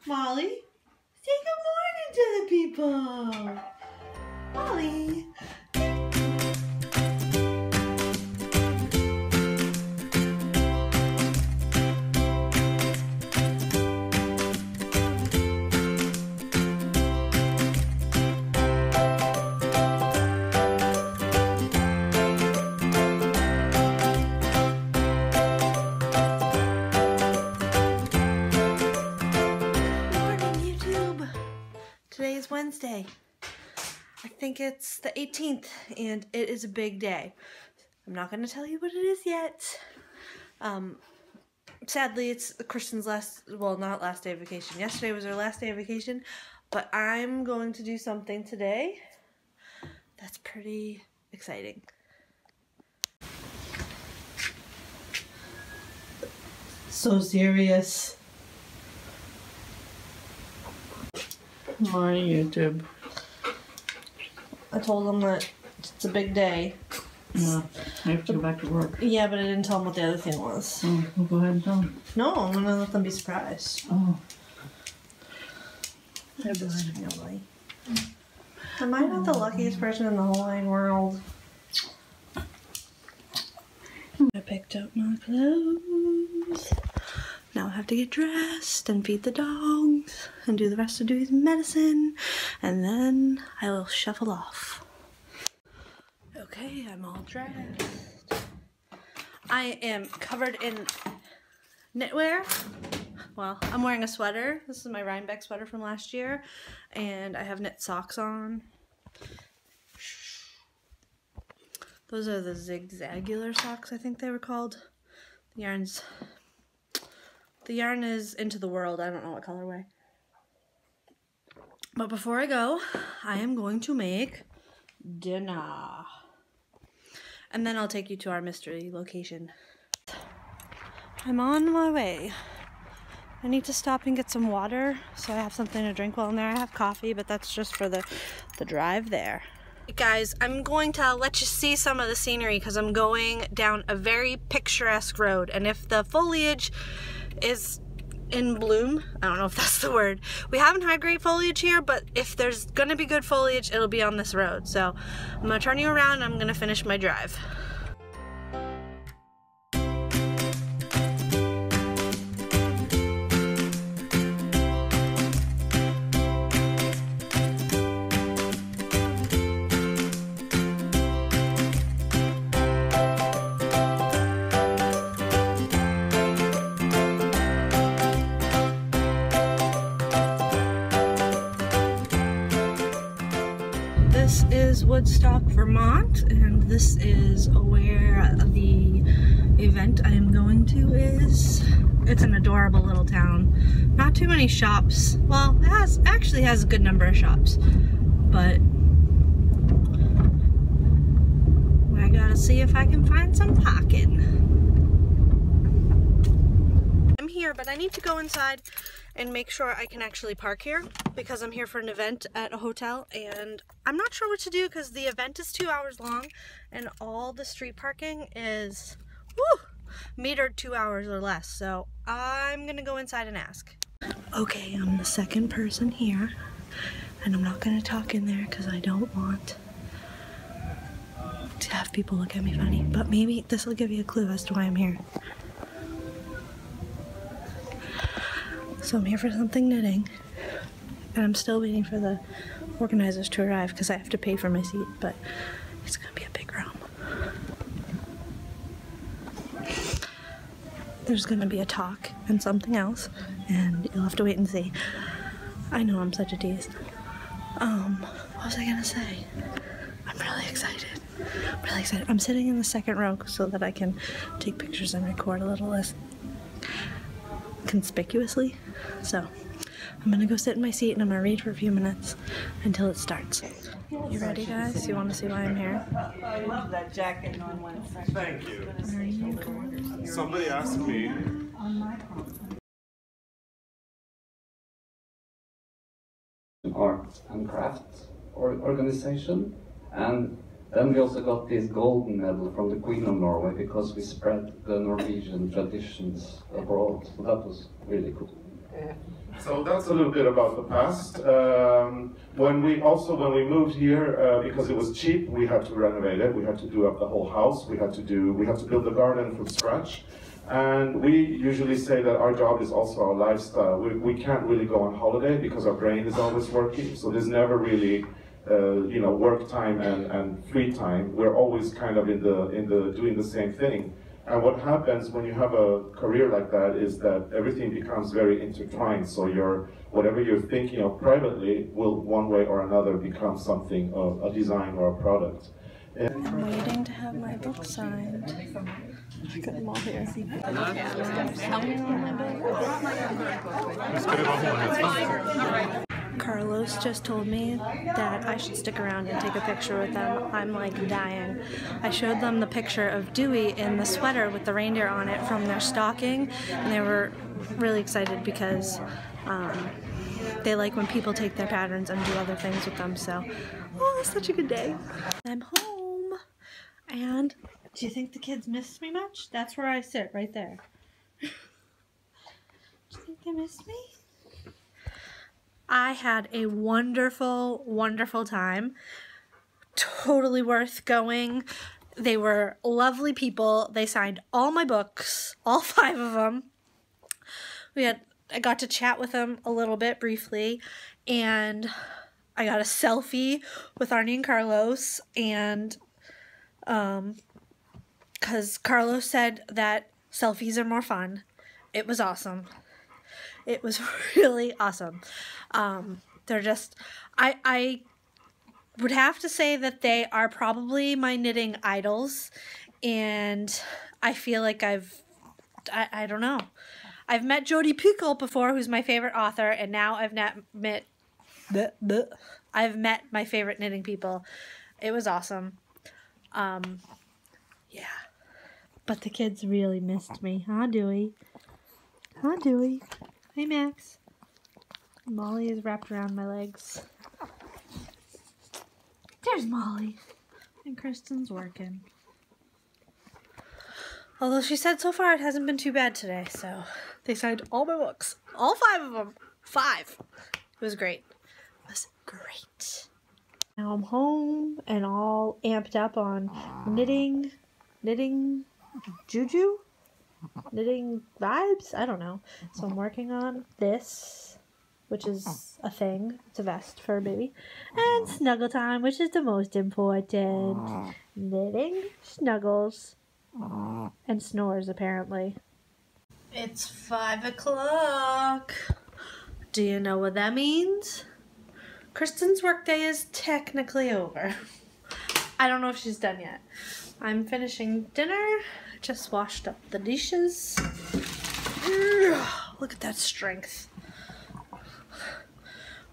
Molly, say good morning to the people. Molly. Today is Wednesday. I think it's the 18th and it is a big day. I'm not going to tell you what it is yet. Sadly, it's Kristen's not last day of vacation. Yesterday was her last day of vacation, but I'm going to do something today that's pretty exciting. So serious. Morning, YouTube. I told them that it's a big day. Yeah, I have to go back to work. Yeah, but I didn't tell them what the other thing was. Oh, well, go ahead and tell them. No, I'm gonna let them be surprised. Oh. They're really. Am I not the luckiest person in the whole wide world? I picked up my clothes. Now I have to get dressed and feed the dogs and do the rest of Dewey's medicine, and then I will shuffle off. Okay, I'm all dressed. I am covered in knitwear. Well, I'm wearing a sweater. This is my Rhinebeck sweater from last year, and I have knit socks on. Those are the zigzagular socks, I think they were called. The yarn is Into the World. I don't know what colorway. But before I go, I am going to make dinner. And then I'll take you to our mystery location. I'm on my way. I need to stop and get some water so I have something to drink while I'm there. I have coffee, but that's just for the drive there. Guys, I'm going to let you see some of the scenery because I'm going down a very picturesque road. And if the foliage is in bloom, I don't know if that's the word. We haven't had great foliage here, but if there's gonna be good foliage, it'll be on this road. So I'm gonna turn you around and I'm gonna finish my drive. This is Woodstock, Vermont, and this is where the event I am going to is. It's an adorable little town. Not too many shops. Well, it actually has a good number of shops, but I gotta see if I can find some parking. I'm here, but I need to go inside and make sure I can actually park here because I'm here for an event at a hotel and I'm not sure what to do because the event is 2 hours long and all the street parking is metered 2 hours or less. So I'm gonna go inside and ask. Okay, I'm the second person here and I'm not gonna talk in there because I don't want to have people look at me funny, but maybe this will give you a clue as to why I'm here. So I'm here for something knitting, and I'm still waiting for the organizers to arrive because I have to pay for my seat, but it's gonna be a big room. There's gonna be a talk and something else, and you'll have to wait and see. I know I'm such a tease. What was I gonna say? I'm really excited. I'm really excited. I'm sitting in the second row so that I can take pictures and record a little less conspicuously. So I'm gonna go sit in my seat and I'm gonna read for a few minutes until it starts. You ready, guys? You want to see why I'm here? I love that jacket. No one wants to. Thank you. Are you going? Somebody asked me. Art and craft organization, and then we also got this golden medal from the Queen of Norway because we spread the Norwegian traditions abroad. So that was really cool. So that's a little bit about the past. When we moved here, because it was cheap, we had to renovate it. We had to do up the whole house. We had to build the garden from scratch. And we usually say that our job is also our lifestyle. We can't really go on holiday because our brain is always working. So there's never really, work time and free time. We're always kind of in the doing the same thing. And what happens when you have a career like that is that everything becomes very intertwined. So whatever you're thinking of privately will one way or another become something of a design or a product. I'm waiting to have my book signed. Got them all here. Carlos just told me that I should stick around and take a picture with them. I'm like dying. I showed them the picture of Dewey in the sweater with the reindeer on it from their stocking, and they were really excited because they like when people take their patterns and do other things with them. So, oh, it's such a good day. I'm home, and do you think the kids miss me much? That's where I sit, right there. Do you think they miss me? I had a wonderful, wonderful time. Totally worth going. They were lovely people. They signed all my books, all 5 of them. I got to chat with them a little bit briefly, and I got a selfie with Arnie and Carlos, and because Carlos said that selfies are more fun. It was awesome. It was really awesome. They're just, I would have to say that they are probably my knitting idols, and I feel like I don't know. I've met Jodi Picoult before, who's my favorite author, and now I've met my favorite knitting people. It was awesome. Yeah. But the kids really missed me. Huh, Dewey? Huh, Dewey? Hey, Max. Molly is wrapped around my legs. There's Molly. And Kristen's working. Although she said so far it hasn't been too bad today, so they signed all my books. All 5 of them. 5. It was great. It was great. Now I'm home and all amped up on knitting juju? Knitting vibes? I don't know. So I'm working on this, which is a thing. It's a vest for a baby. And snuggle time, which is the most important. Knitting, snuggles, and snores, apparently. It's 5 o'clock. Do you know what that means? Kristen's workday is technically over. I don't know if she's done yet. I'm finishing dinner. Just washed up the dishes. Look at that strength.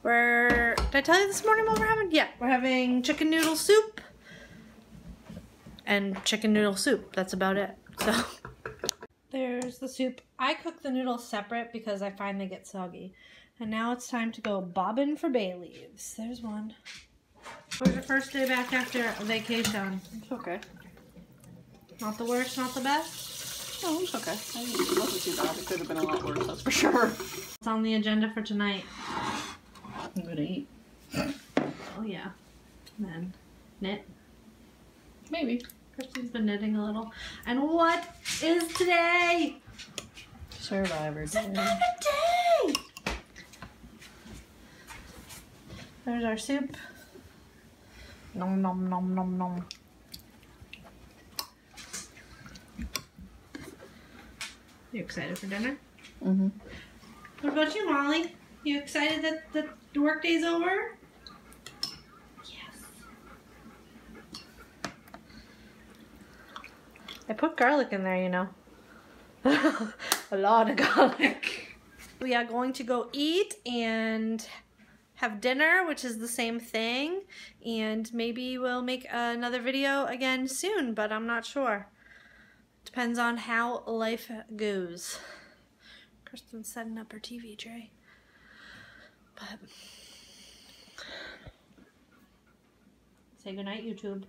Did I tell you this morning what we're having? Yeah, we're having chicken noodle soup. And chicken noodle soup. That's about it. So, there's the soup. I cook the noodles separate because I find they get soggy. And now it's time to go bobbing for bay leaves. There's one. It was your first day back after vacation. It's okay. Not the worst, not the best? No, it's okay. It wasn't too bad. It could have been a lot worse, that's for sure. What's on the agenda for tonight? I'm gonna eat. Oh yeah. And then knit. Maybe. Kristen's been knitting a little. And what is today? Survivor Day. Survivor Day! There's our soup. Nom nom nom nom nom. You excited for dinner? Mm-hmm. What about you, Molly? You excited that the workday's over? Yes. I put garlic in there, you know. A lot of garlic. We are going to go eat and have dinner, which is the same thing. And maybe we'll make another video again soon, but I'm not sure. Depends on how life goes. Kristen's setting up her TV tray. But say goodnight, YouTube.